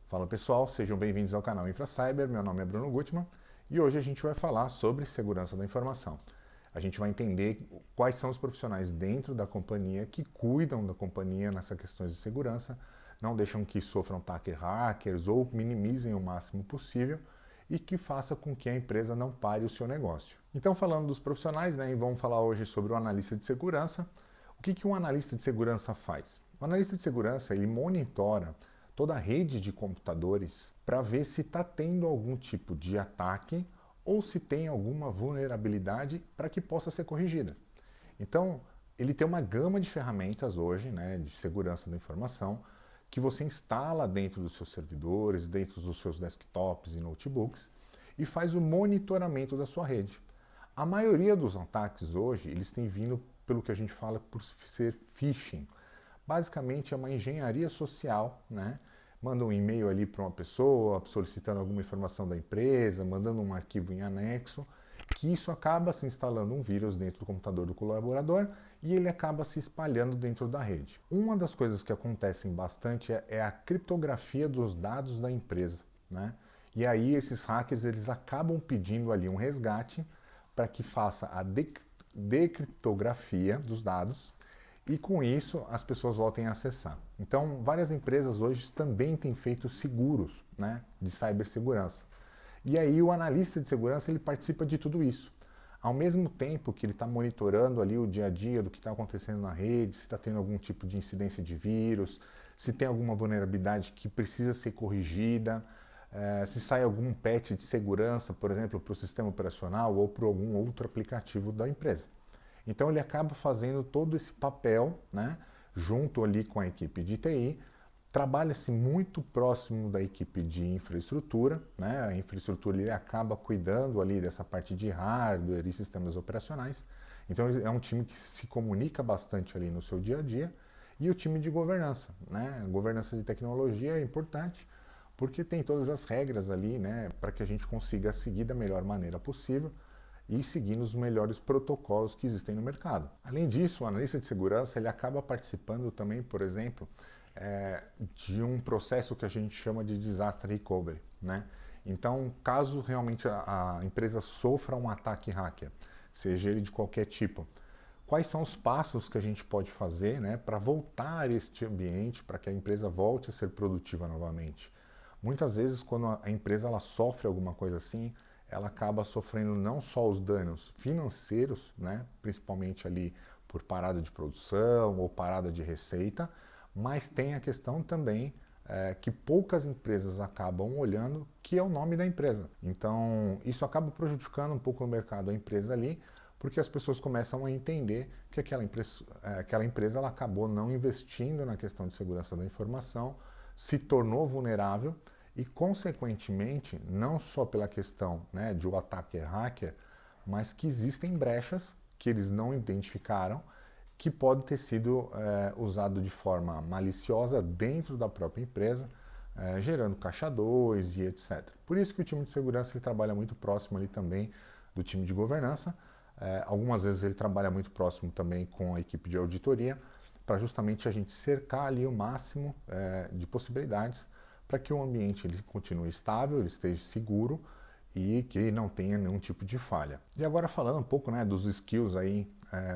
Fala pessoal, sejam bem-vindos ao canal InfraCyber, meu nome é Bruno Gutmann e hoje a gente vai falar sobre segurança da informação. A gente vai entender quais são os profissionais dentro da companhia que cuidam da companhia nessas questões de segurança, não deixam que sofram hackers ou minimizem o máximo possível e que faça com que a empresa não pare o seu negócio. Então, falando dos profissionais, né, e vamos falar hoje sobre o analista de segurança. O que um analista de segurança faz? O analista de segurança ele monitora toda a rede de computadores para ver se está tendo algum tipo de ataque ou se tem alguma vulnerabilidade para que possa ser corrigida. Então, ele tem uma gama de ferramentas hoje, né, de segurança da informação, que você instala dentro dos seus servidores, dentro dos seus desktops e notebooks, e faz o monitoramento da sua rede. A maioria dos ataques hoje, eles têm vindo pelo que a gente fala por ser phishing. Basicamente é uma engenharia social, né? Manda um e-mail ali para uma pessoa solicitando alguma informação da empresa, mandando um arquivo em anexo, que isso acaba se instalando um vírus dentro do computador do colaborador e ele acaba se espalhando dentro da rede. Uma das coisas que acontecem bastante é a criptografia dos dados da empresa, né? E aí esses hackers eles acabam pedindo ali um resgate para que faça a decriptografia dos dados e com isso as pessoas voltem a acessar. Então, várias empresas hoje também têm feito seguros, né, de cibersegurança. E aí o analista de segurança ele participa de tudo isso. Ao mesmo tempo que ele está monitorando ali o dia a dia do que está acontecendo na rede, se está tendo algum tipo de incidência de vírus, se tem alguma vulnerabilidade que precisa ser corrigida, se sai algum patch de segurança, por exemplo, para o sistema operacional ou para algum outro aplicativo da empresa. Então ele acaba fazendo todo esse papel, né, junto ali com a equipe de TI, trabalha-se muito próximo da equipe de infraestrutura, né, a infraestrutura ele acaba cuidando ali dessa parte de hardware e sistemas operacionais, então é um time que se comunica bastante ali no seu dia a dia, e o time de governança, né, a governança de tecnologia é importante, porque tem todas as regras ali, né, para que a gente consiga seguir da melhor maneira possível, e seguindo os melhores protocolos que existem no mercado. Além disso, o analista de segurança ele acaba participando também, por exemplo, de um processo que a gente chama de disaster recovery, né? Então, caso realmente a empresa sofra um ataque hacker, seja ele de qualquer tipo, quais são os passos que a gente pode fazer, né, para voltar a este ambiente, para que a empresa volte a ser produtiva novamente? Muitas vezes, quando a empresa ela sofre alguma coisa assim, ela acaba sofrendo não só os danos financeiros, né, principalmente ali por parada de produção ou parada de receita, mas tem a questão também que poucas empresas acabam olhando, que é o nome da empresa. Então, isso acaba prejudicando um pouco o mercado, a empresa ali, porque as pessoas começam a entender que aquela empresa ela acabou não investindo na questão de segurança da informação, se tornou vulnerável e, consequentemente, não só pela questão, né, de o ataque hacker, mas que existem brechas que eles não identificaram que pode ter sido usado de forma maliciosa dentro da própria empresa, gerando caixa 2 e etc. Por isso que o time de segurança ele trabalha muito próximo ali também do time de governança. Algumas vezes ele trabalha muito próximo também com a equipe de auditoria, para justamente a gente cercar ali o máximo de possibilidades para que o ambiente ele continue estável, ele esteja seguro e que não tenha nenhum tipo de falha. E agora falando um pouco, né, dos skills aí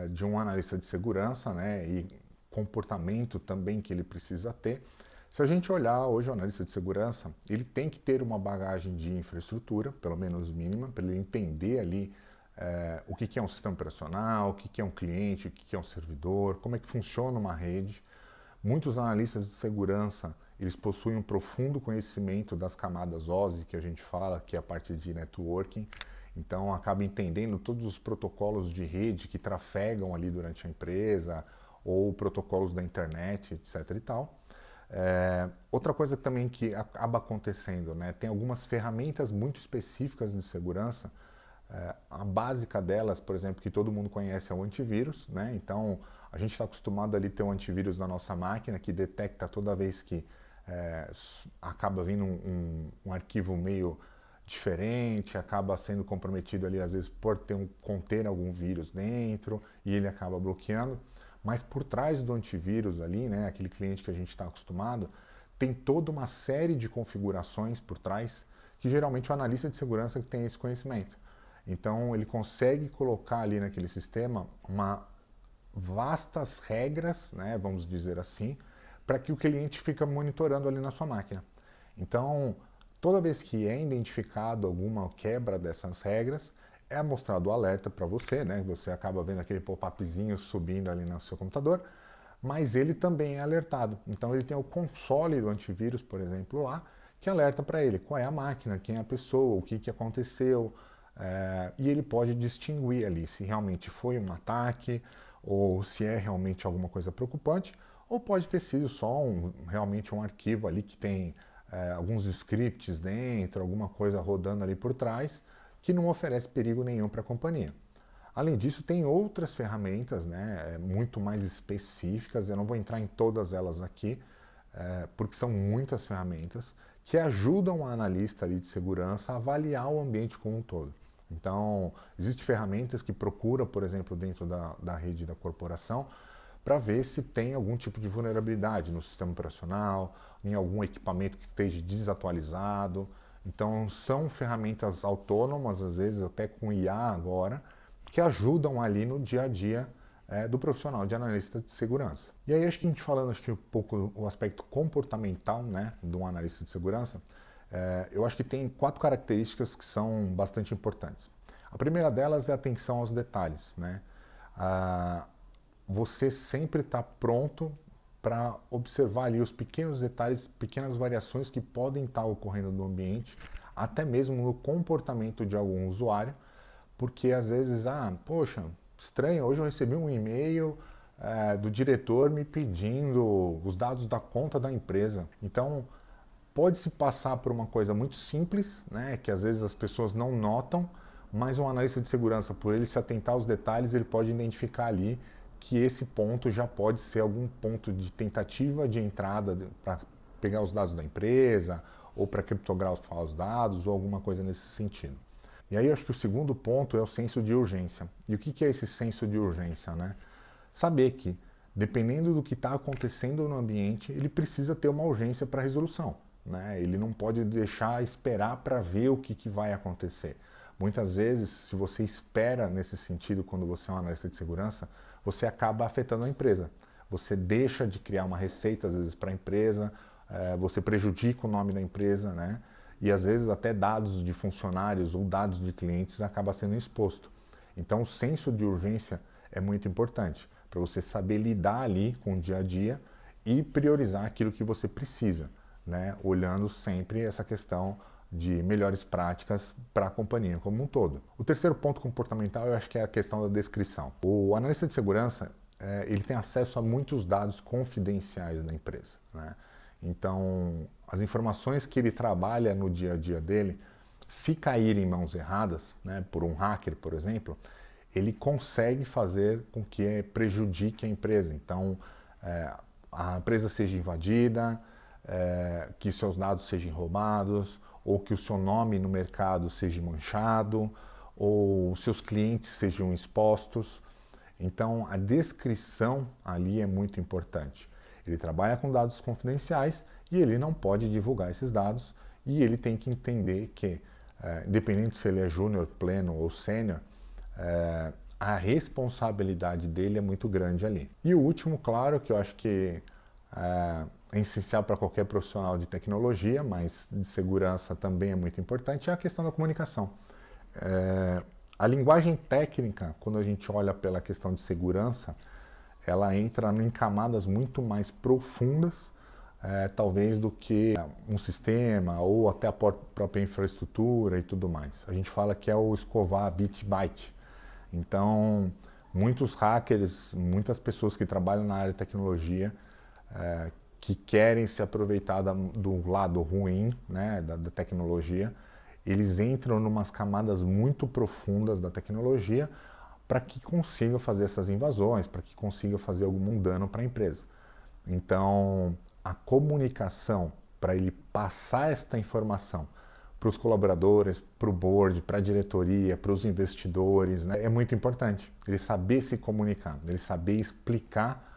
de um analista de segurança, né, e comportamento também que ele precisa ter. Se a gente olhar hoje o analista de segurança, ele tem que ter uma bagagem de infraestrutura, pelo menos mínima, para ele entender ali o que é um sistema operacional, o que é um cliente, o que é um servidor, como é que funciona uma rede. Muitos analistas de segurança, eles possuem um profundo conhecimento das camadas OSI, que a gente fala, que é a parte de networking, então acaba entendendo todos os protocolos de rede que trafegam ali durante a empresa, ou protocolos da internet, etc e tal. Outra coisa também que acaba acontecendo, né, tem algumas ferramentas muito específicas de segurança, a básica delas, por exemplo, que todo mundo conhece é o antivírus, né? Então a gente está acostumado ali ter um antivírus na nossa máquina que detecta toda vez que acaba vindo um arquivo meio diferente, acaba sendo comprometido ali às vezes por conter algum vírus dentro e ele acaba bloqueando. Mas por trás do antivírus ali, né, aquele cliente que a gente está acostumado, tem toda uma série de configurações por trás que geralmente o analista de segurança tem esse conhecimento. Então ele consegue colocar ali naquele sistema vastas regras, né, vamos dizer assim, para que o cliente fica monitorando ali na sua máquina. Então, toda vez que é identificado alguma quebra dessas regras, é mostrado o alerta para você, né? Você acaba vendo aquele pop-upzinho subindo ali no seu computador, mas ele também é alertado. Então ele tem o console do antivírus, por exemplo, lá, que alerta para ele qual é a máquina, quem é a pessoa, o que aconteceu, e ele pode distinguir ali se realmente foi um ataque ou se é realmente alguma coisa preocupante, ou pode ter sido só realmente um arquivo ali que tem alguns scripts dentro, alguma coisa rodando ali por trás, que não oferece perigo nenhum para a companhia. Além disso, tem outras ferramentas, né, muito mais específicas, eu não vou entrar em todas elas aqui, porque são muitas ferramentas, que ajudam o analista ali de segurança a avaliar o ambiente como um todo. Então, existem ferramentas que procuram, por exemplo, dentro da rede da corporação, para ver se tem algum tipo de vulnerabilidade no sistema operacional, em algum equipamento que esteja desatualizado. Então, são ferramentas autônomas, às vezes até com IA agora, que ajudam ali no dia a dia do profissional de analista de segurança. E aí acho que a gente falando um pouco o aspecto comportamental, né, de um analista de segurança, eu acho que tem 4 características que são bastante importantes. A primeira delas é a atenção aos detalhes, né? Você sempre está pronto para observar ali os pequenos detalhes, pequenas variações que podem estar ocorrendo no ambiente, até mesmo no comportamento de algum usuário, porque às vezes, poxa, estranho, hoje eu recebi um e-mail do diretor me pedindo os dados da conta da empresa. Então, pode-se passar por uma coisa muito simples, né, que às vezes as pessoas não notam, mas um analista de segurança, por ele se atentar aos detalhes, ele pode identificar ali que esse ponto já pode ser algum ponto de tentativa de entrada para pegar os dados da empresa, ou para criptografar os dados, ou alguma coisa nesse sentido. E aí eu acho que o segundo ponto é o senso de urgência. E o que é esse senso de urgência, né? Saber que, dependendo do que está acontecendo no ambiente, ele precisa ter uma urgência para resolução, né? Ele não pode deixar esperar para ver o que vai acontecer. Muitas vezes, se você espera nesse sentido quando você é um analista de segurança, você acaba afetando a empresa. Você deixa de criar uma receita, às vezes, para a empresa, você prejudica o nome da empresa, né? E às vezes até dados de funcionários ou dados de clientes acaba sendo exposto. Então o senso de urgência é muito importante para você saber lidar ali com o dia a dia e priorizar aquilo que você precisa, né? Olhando sempre essa questão de melhores práticas para a companhia como um todo. O terceiro ponto comportamental eu acho que é a questão da descrição. O analista de segurança ele tem acesso a muitos dados confidenciais da empresa, né? Então, as informações que ele trabalha no dia a dia dele, se caírem em mãos erradas, né, por um hacker, por exemplo, ele consegue fazer com que prejudique a empresa. Então, a empresa seja invadida, que seus dados sejam roubados, ou que o seu nome no mercado seja manchado, ou seus clientes sejam expostos. Então, a descrição ali é muito importante. Ele trabalha com dados confidenciais e ele não pode divulgar esses dados e ele tem que entender que, independente se ele é júnior, pleno ou sênior, a responsabilidade dele é muito grande ali. E o último, claro, que eu acho que é essencial para qualquer profissional de tecnologia, mas de segurança também é muito importante, é a questão da comunicação. A linguagem técnica, quando a gente olha pela questão de segurança, ela entra em camadas muito mais profundas, talvez, do que um sistema ou até a própria infraestrutura e tudo mais. A gente fala que é o escovar bit byte. Então, muitos hackers, muitas pessoas que trabalham na área de tecnologia, que querem se aproveitar do lado ruim, né, da tecnologia, eles entram em umas camadas muito profundas da tecnologia para que consiga fazer essas invasões, para que consiga fazer algum dano para a empresa. Então, a comunicação para ele passar esta informação para os colaboradores, para o board, para a diretoria, para os investidores, né, é muito importante. Ele saber se comunicar, ele saber explicar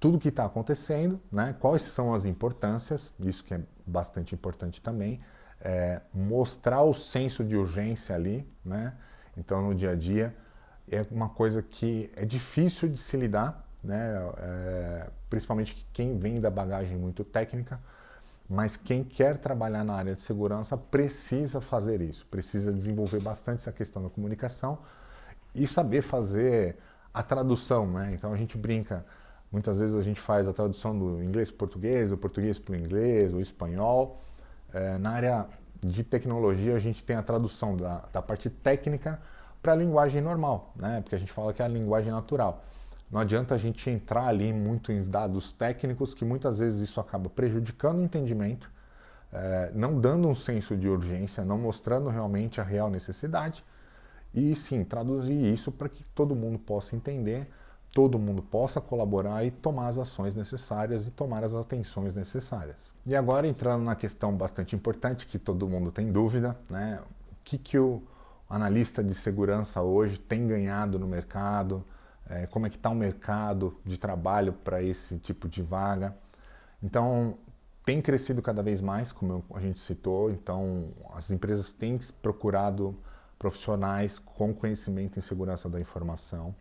tudo que está acontecendo, né? Quais são as importâncias, isso que é bastante importante também, mostrar o senso de urgência ali, né? Então, no dia a dia, é uma coisa que é difícil de se lidar, né? Principalmente quem vem da bagagem muito técnica, mas quem quer trabalhar na área de segurança precisa fazer isso, precisa desenvolver bastante essa questão da comunicação e saber fazer a tradução, né? Então a gente brinca, muitas vezes a gente faz a tradução do inglês para o português, do português para o inglês, o espanhol. Na área de tecnologia a gente tem a tradução da parte técnica para a linguagem normal, né? Porque a gente fala que é a linguagem natural. Não adianta a gente entrar ali muito em dados técnicos, que muitas vezes isso acaba prejudicando o entendimento, não dando um senso de urgência, não mostrando realmente a real necessidade, e sim, traduzir isso para que todo mundo possa entender, todo mundo possa colaborar e tomar as ações necessárias e tomar as atenções necessárias. E agora entrando na questão bastante importante, que todo mundo tem dúvida, né? O que o analista de segurança hoje tem ganhado no mercado, como é que está o mercado de trabalho para esse tipo de vaga. Então, tem crescido cada vez mais, como a gente citou, então as empresas têm procurado profissionais com conhecimento em segurança da informação.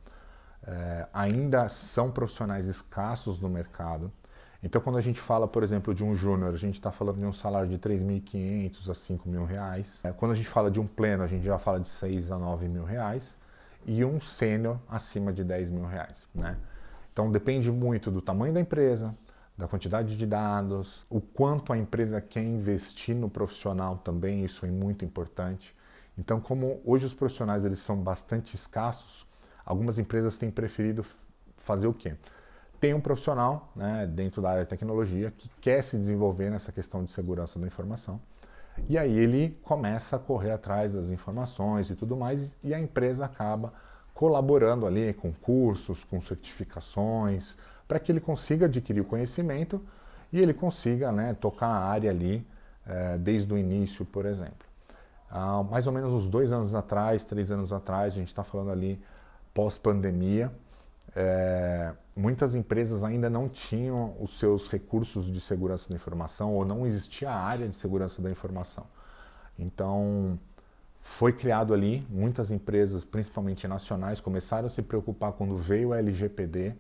Ainda são profissionais escassos no mercado. Então, quando a gente fala, por exemplo, de um júnior, a gente está falando de um salário de R$ 3.500 a R$ 5.000. Quando a gente fala de um pleno, a gente já fala de R$ 6.000 a R$ 9.000. E um sênior acima de R$ 10.000, né? Então, depende muito do tamanho da empresa, da quantidade de dados, o quanto a empresa quer investir no profissional também, isso é muito importante. Então, como hoje os profissionais eles são bastante escassos, algumas empresas têm preferido fazer o quê? Tem um profissional, né, dentro da área de tecnologia que quer se desenvolver nessa questão de segurança da informação, e aí ele começa a correr atrás das informações e tudo mais, e a empresa acaba colaborando ali com cursos, com certificações, para que ele consiga adquirir o conhecimento e ele consiga, né, tocar a área ali desde o início, por exemplo. Há mais ou menos uns 2 anos atrás, 3 anos atrás, a gente está falando ali pós-pandemia, muitas empresas ainda não tinham os seus recursos de segurança da informação ou não existia a área de segurança da informação. Então, foi criado ali, muitas empresas, principalmente nacionais, começaram a se preocupar quando veio o LGPD,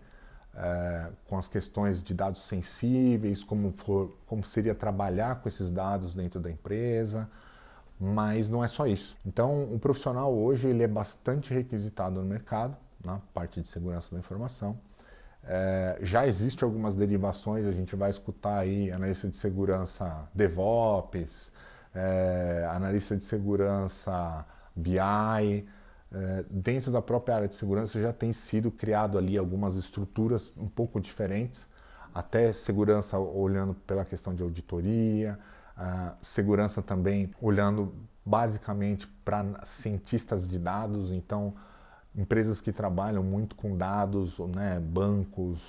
com as questões de dados sensíveis, como seria trabalhar com esses dados dentro da empresa, mas não é só isso. Então, o profissional hoje ele é bastante requisitado no mercado, na parte de segurança da informação. Já existe algumas derivações, a gente vai escutar aí analista de segurança DevOps, analista de segurança BI. Dentro da própria área de segurança já tem sido criado ali algumas estruturas um pouco diferentes, até segurança olhando pela questão de auditoria, segurança também olhando basicamente para cientistas de dados, então empresas que trabalham muito com dados, né, bancos,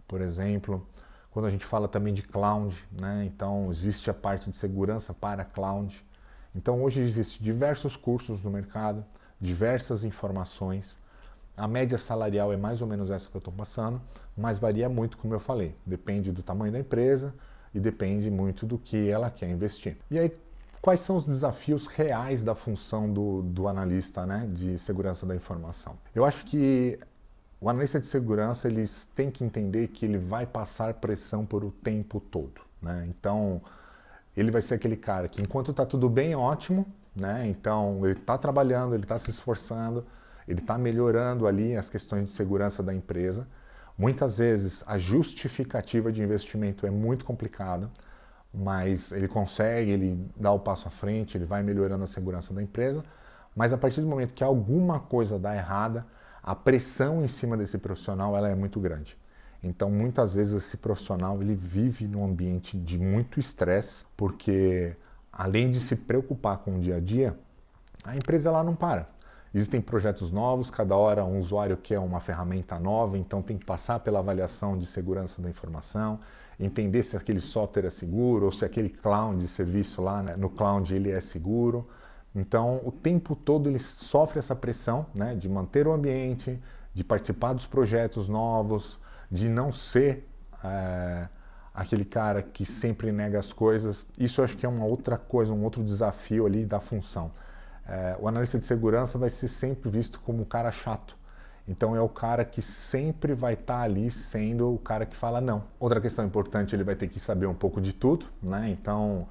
por exemplo. Quando a gente fala também de cloud, né, então existe a parte de segurança para cloud. Então hoje existem diversos cursos no mercado, diversas informações. A média salarial é mais ou menos essa que eu estou passando, mas varia muito, como eu falei. Depende do tamanho da empresa e depende muito do que ela quer investir. E aí, quais são os desafios reais da função do analista, né, de segurança da informação? Eu acho que o analista de segurança eles têm que entender que ele vai passar pressão por o tempo todo, né? Então, ele vai ser aquele cara que enquanto está tudo bem, ótimo, né? Então, ele está trabalhando, ele está se esforçando, ele está melhorando ali as questões de segurança da empresa. Muitas vezes a justificativa de investimento é muito complicada, mas ele consegue, ele dá o passo à frente, ele vai melhorando a segurança da empresa, mas a partir do momento que alguma coisa dá errada, a pressão em cima desse profissional ela é muito grande. Então, muitas vezes esse profissional ele vive num ambiente de muito estresse, porque além de se preocupar com o dia a dia, a empresa lá não para. Existem projetos novos, cada hora um usuário quer uma ferramenta nova, então tem que passar pela avaliação de segurança da informação, entender se aquele software é seguro ou se aquele cloud de serviço lá, né, no cloud ele é seguro. Então, o tempo todo ele sofre essa pressão, né, de manter o ambiente, de participar dos projetos novos, de não ser aquele cara que sempre nega as coisas. Isso eu acho que é uma outra coisa, um outro desafio ali da função. O analista de segurança vai ser sempre visto como o cara chato. Então é o cara que sempre vai estar ali sendo o cara que fala não. Outra questão importante, ele vai ter que saber um pouco de tudo, né? Então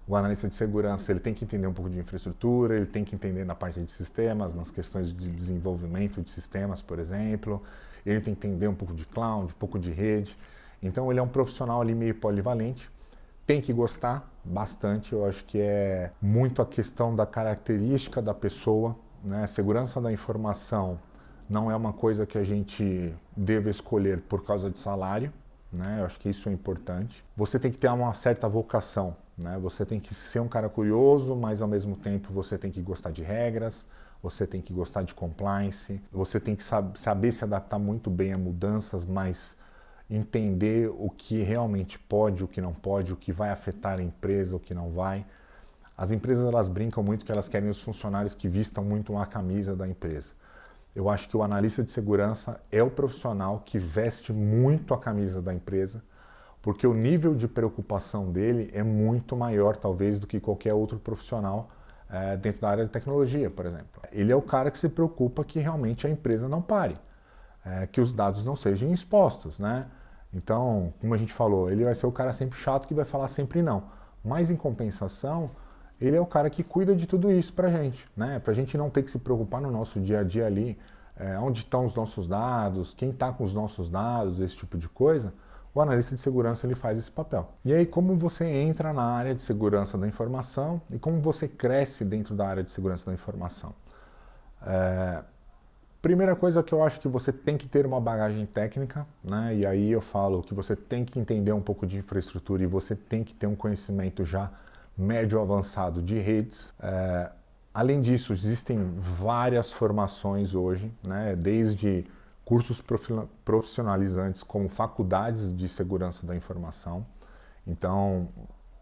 o analista de segurança ele tem que entender um pouco de infraestrutura, ele tem que entender na parte de sistemas, nas questões de desenvolvimento de sistemas, por exemplo. Ele tem que entender um pouco de cloud, um pouco de rede. Então ele é um profissional ali meio polivalente. Tem que gostar bastante, eu acho que é muito a questão da característica da pessoa, né? Segurança da informação não é uma coisa que a gente deve escolher por causa de salário, né? Eu acho que isso é importante. Você tem que ter uma certa vocação, né? Você tem que ser um cara curioso, mas ao mesmo tempo você tem que gostar de regras, você tem que gostar de compliance, você tem que saber se adaptar muito bem a mudanças, mas entender o que realmente pode, o que não pode, o que vai afetar a empresa, o que não vai. As empresas elas brincam muito que elas querem os funcionários que vistam muito a camisa da empresa. Eu acho que o analista de segurança é o profissional que veste muito a camisa da empresa, porque o nível de preocupação dele é muito maior, talvez, do que qualquer outro profissional dentro da área de tecnologia, por exemplo. Ele é o cara que se preocupa que realmente a empresa não pare, que os dados não sejam expostos, né? Então, como a gente falou, ele vai ser o cara sempre chato que vai falar sempre não. Mas, em compensação, ele é o cara que cuida de tudo isso pra gente, né? Pra gente não ter que se preocupar no nosso dia a dia ali, onde estão os nossos dados, quem está com os nossos dados, esse tipo de coisa. O analista de segurança ele faz esse papel. E aí, como você entra na área de segurança da informação e como você cresce dentro da área de segurança da informação? Primeira coisa que eu acho que você tem que ter uma bagagem técnica, né? E aí eu falo que você tem que entender um pouco de infraestrutura e você tem que ter um conhecimento já médio avançado de redes. Além disso, existem várias formações hoje, né? Desde cursos profissionalizantes como faculdades de segurança da informação. Então,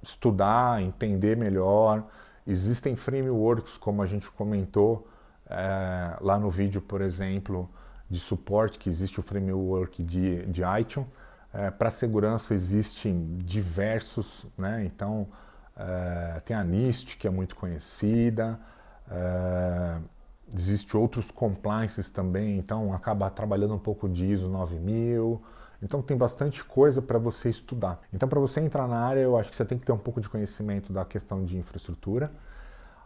estudar, entender melhor. Existem frameworks, como a gente comentou, lá no vídeo, por exemplo, de suporte, que existe o framework de iTunes. Para segurança existem diversos, né? Então tem a NIST, que é muito conhecida, existe outros compliances também, então acaba trabalhando um pouco de ISO 9000, então tem bastante coisa para você estudar. Então para você entrar na área, eu acho que você tem que ter um pouco de conhecimento da questão de infraestrutura.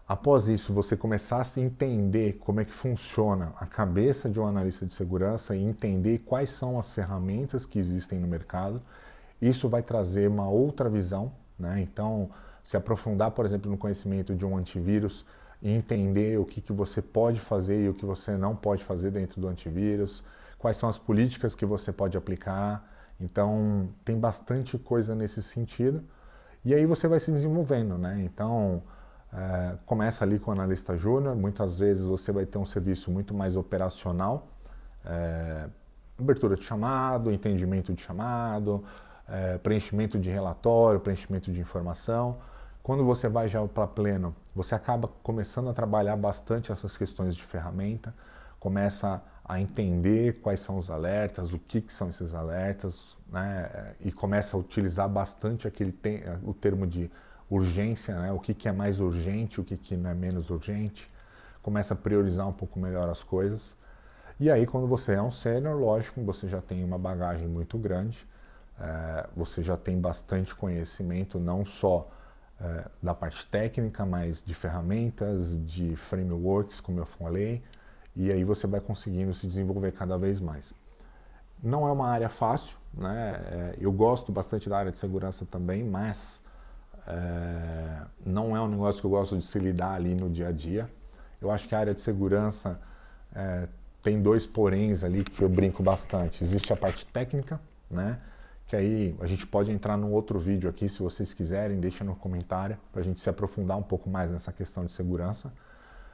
Após isso, você começar a se entender como é que funciona a cabeça de um analista de segurança e entender quais são as ferramentas que existem no mercado. Isso vai trazer uma outra visão, né? Então, se aprofundar, por exemplo, no conhecimento de um antivírus e entender o que você pode fazer e o que você não pode fazer dentro do antivírus, quais são as políticas que você pode aplicar. Então, tem bastante coisa nesse sentido. E aí você vai se desenvolvendo, né? Então, começa ali com o analista júnior, muitas vezes você vai ter um serviço muito mais operacional, abertura de chamado, entendimento de chamado, preenchimento de relatório, preenchimento de informação. Quando você vai já para pleno, você acaba começando a trabalhar bastante essas questões de ferramenta, começa a entender quais são os alertas, o que são esses alertas, né? E começa a utilizar bastante o termo de urgência, né? O que é mais urgente, o que não é menos urgente, começa a priorizar um pouco melhor as coisas. E aí, quando você é um sênior, lógico, você já tem uma bagagem muito grande, você já tem bastante conhecimento, não só da parte técnica, mas de ferramentas, de frameworks, como eu falei, e aí você vai conseguindo se desenvolver cada vez mais. Não é uma área fácil, né? Eu gosto bastante da área de segurança também, mas não é um negócio que eu gosto de se lidar ali no dia a dia. Eu acho que a área de segurança tem dois poréns ali que eu brinco bastante. Existe a parte técnica, né? Que aí a gente pode entrar num outro vídeo aqui, se vocês quiserem, deixa no comentário, para a gente se aprofundar um pouco mais nessa questão de segurança.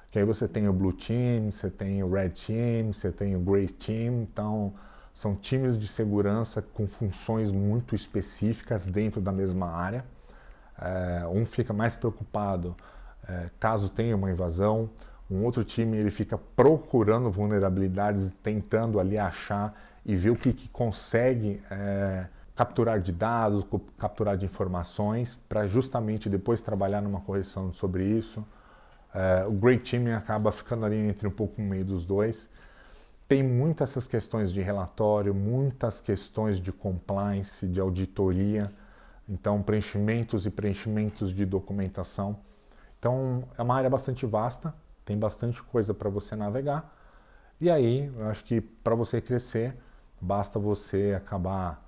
Que aí você tem o Blue Team, você tem o Red Team, você tem o Grey Team, então são times de segurança com funções muito específicas dentro da mesma área. Um fica mais preocupado caso tenha uma invasão, um outro time ele fica procurando vulnerabilidades, tentando ali achar e ver o que consegue capturar de dados, capturar de informações, para justamente depois trabalhar numa correção sobre isso. O Great Team acaba ficando ali entre um pouco no meio dos dois. Tem muitas essas questões de relatório, muitas questões de compliance, de auditoria, então preenchimentos e preenchimentos de documentação. Então é uma área bastante vasta, tem bastante coisa para você navegar. E aí, eu acho que para você crescer, basta você acabar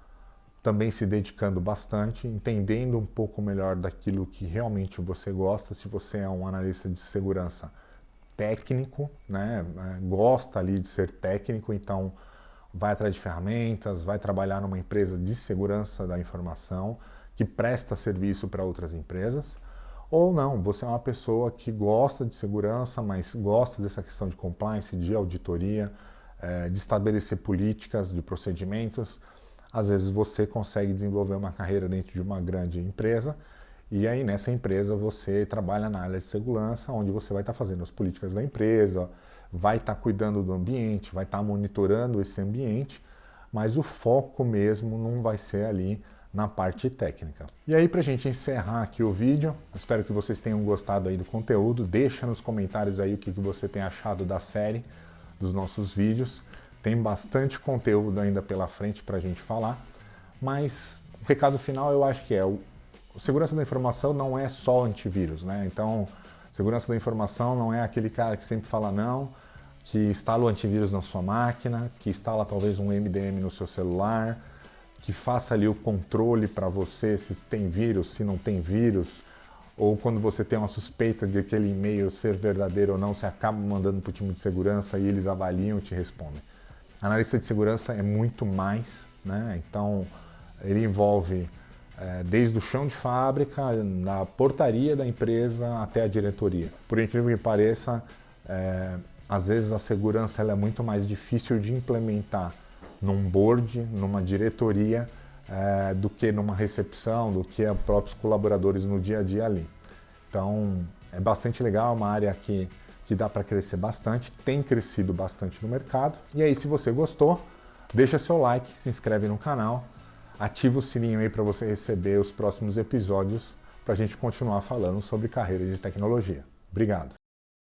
também se dedicando bastante, entendendo um pouco melhor daquilo que realmente você gosta. Se você é um analista de segurança técnico, né, gosta ali de ser técnico, então vai atrás de ferramentas, vai trabalhar numa empresa de segurança da informação que presta serviço para outras empresas. Ou não, você é uma pessoa que gosta de segurança, mas gosta dessa questão de compliance, de auditoria, de estabelecer políticas, de procedimentos. Às vezes você consegue desenvolver uma carreira dentro de uma grande empresa e aí nessa empresa você trabalha na área de segurança, onde você vai estar fazendo as políticas da empresa, vai estar cuidando do ambiente, vai estar monitorando esse ambiente, mas o foco mesmo não vai ser ali na parte técnica. E aí, para a gente encerrar aqui o vídeo, espero que vocês tenham gostado aí do conteúdo. Deixa nos comentários aí o que você tem achado da série, dos nossos vídeos. Tem bastante conteúdo ainda pela frente para a gente falar, mas o recado final eu acho que segurança da informação não é só antivírus, né? Então, segurança da informação não é aquele cara que sempre fala não, que instala o antivírus na sua máquina, que instala talvez um MDM no seu celular, que faça ali o controle para você se tem vírus, se não tem vírus, ou quando você tem uma suspeita de aquele e-mail ser verdadeiro ou não, você acaba mandando para o time de segurança e eles avaliam e te respondem. Analista de segurança é muito mais, né? Então ele envolve desde o chão de fábrica, na portaria da empresa até a diretoria. Por incrível que pareça, às vezes a segurança ela é muito mais difícil de implementar num board, numa diretoria, do que numa recepção, do que a próprios colaboradores no dia a dia ali. Então é bastante legal, é uma área que dá para crescer bastante, tem crescido bastante no mercado. E aí, se você gostou, deixa seu like, se inscreve no canal, ativa o sininho aí para você receber os próximos episódios, para a gente continuar falando sobre carreira de tecnologia. Obrigado!